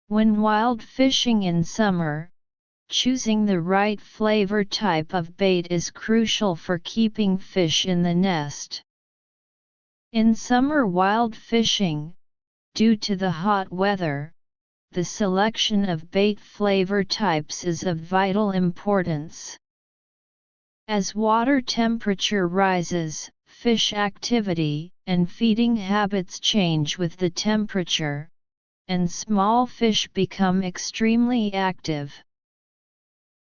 When wild fishing in summer, choosing the right flavor type of bait is crucial for keeping fish in the nest. In summer wild fishing, due to the hot weather, the selection of bait flavor types is of vital importance. As water temperature rises, fish activity and feeding habits change with the temperature, and small fish become extremely active.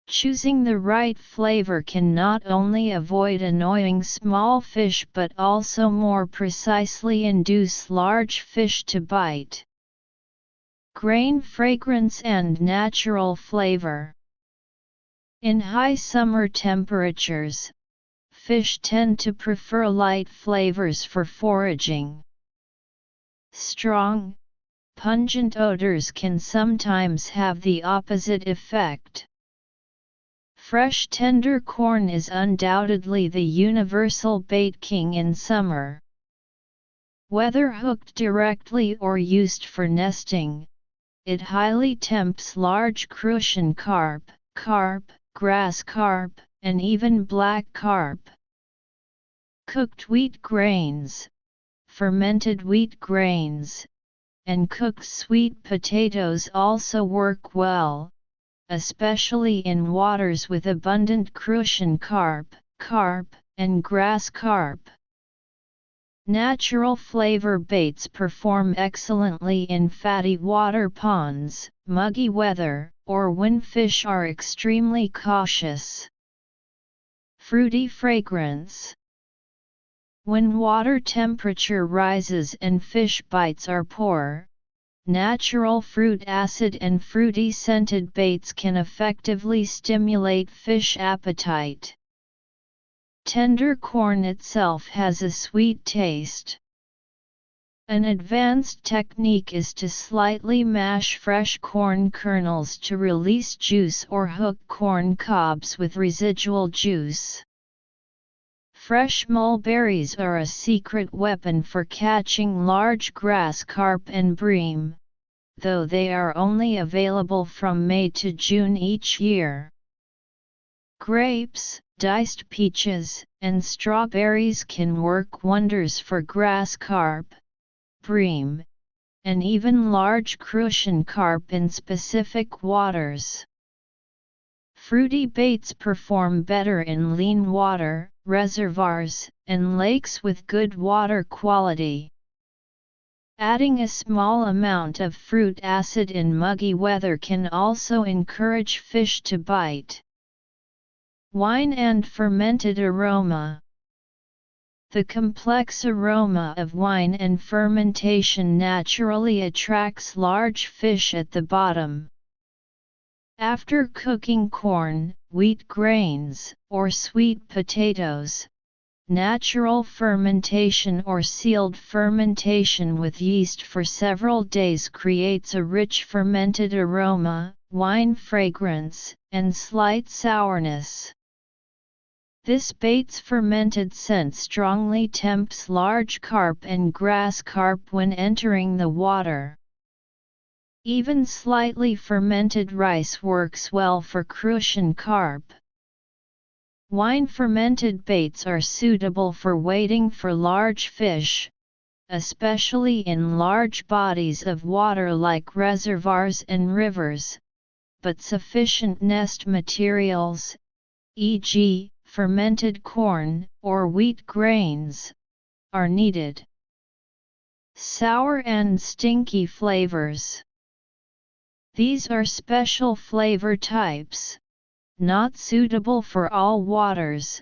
Choosing the right flavor can not only avoid annoying small fish but also more precisely induce large fish to bite. Grain fragrance and natural flavor. In high summer temperatures, fish tend to prefer light flavors for foraging. Strong, pungent odors can sometimes have the opposite effect. Fresh tender corn is undoubtedly the universal bait king in summer. Whether hooked directly or used for nesting, it highly tempts large crucian carp, grass carp, and even black carp. Cooked wheat grains, fermented wheat grains, and cooked sweet potatoes also work well, especially in waters with abundant crucian carp, and grass carp. Natural flavor baits perform excellently in fatty water ponds, muggy weather, or when fish are extremely cautious. Fruity fragrance. When water temperature rises and fish bites are poor, natural fruit acid and fruity scented baits can effectively stimulate fish appetite. Tender corn itself has a sweet taste. An advanced technique is to slightly mash fresh corn kernels to release juice or hook corn cobs with residual juice. Fresh mulberries are a secret weapon for catching large grass carp and bream, though they are only available from May to June each year. Grapes, diced peaches, and strawberries can work wonders for grass carp, bream, and even large crucian carp in specific waters. Fruity baits perform better in lean water, reservoirs, and lakes with good water quality. Adding a small amount of fruit acid in muggy weather can also encourage fish to bite. Wine and fermented aroma. The complex aroma of wine and fermentation naturally attracts large fish at the bottom. After cooking corn, wheat grains, or sweet potatoes, natural fermentation or sealed fermentation with yeast for several days creates a rich fermented aroma, wine fragrance, and slight sourness. This bait's fermented scent strongly tempts large carp and grass carp when entering the water. Even slightly fermented rice works well for crucian carp. Wine fermented baits are suitable for waiting for large fish, especially in large bodies of water like reservoirs and rivers, but sufficient nest materials, e.g., fermented corn or wheat grains, are needed. Sour and stinky flavors. These are special flavor types, not suitable for all waters,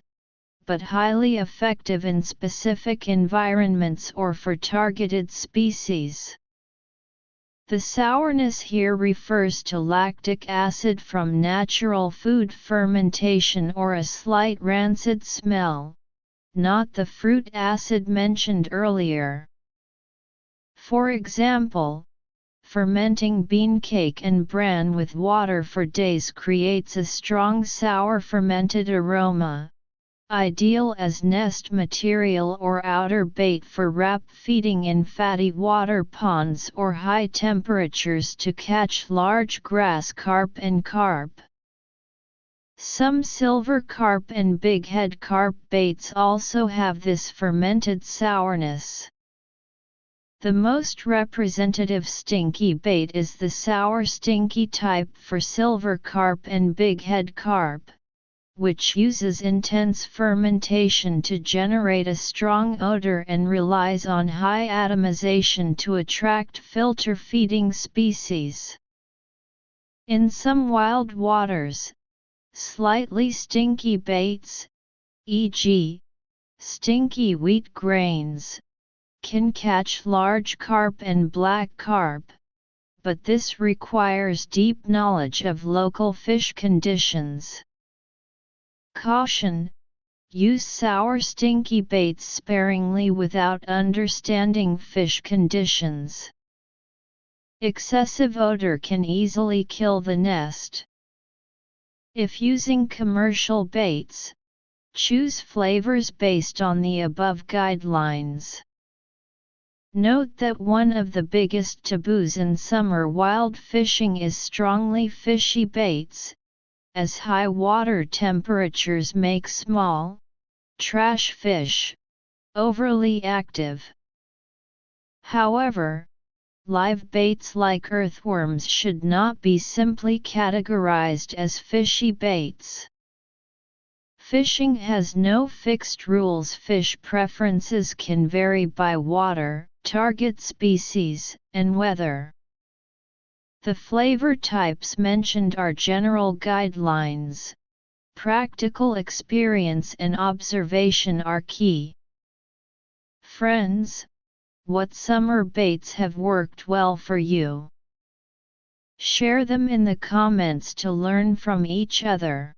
but highly effective in specific environments or for targeted species. The sourness here refers to lactic acid from natural food fermentation or a slight rancid smell, not the fruit acid mentioned earlier. For example, fermenting bean cake and bran with water for days creates a strong sour fermented aroma, ideal as nest material or outer bait for wrap feeding in fatty water ponds or high temperatures to catch large grass carp and carp. Some silver carp and bighead carp baits also have this fermented sourness. The most representative stinky bait is the sour stinky type for silver carp and bighead carp, which uses intense fermentation to generate a strong odor and relies on high atomization to attract filter-feeding species. In some wild waters, slightly stinky baits, e.g., stinky wheat grains, can catch large carp and black carp, but this requires deep knowledge of local fish conditions. Caution: use sour stinky baits sparingly without understanding fish conditions. Excessive odor can easily kill the nest. If using commercial baits, choose flavors based on the above guidelines. Note that one of the biggest taboos in summer wild fishing is strongly fishy baits, as high water temperatures make small, trash fish overly active. However, live baits like earthworms should not be simply categorized as fishy baits. Fishing has no fixed rules. Fish preferences can vary by water, target species, and weather. The flavor types mentioned are general guidelines. Practical experience and observation are key. Friends, what summer baits have worked well for you? Share them in the comments to learn from each other.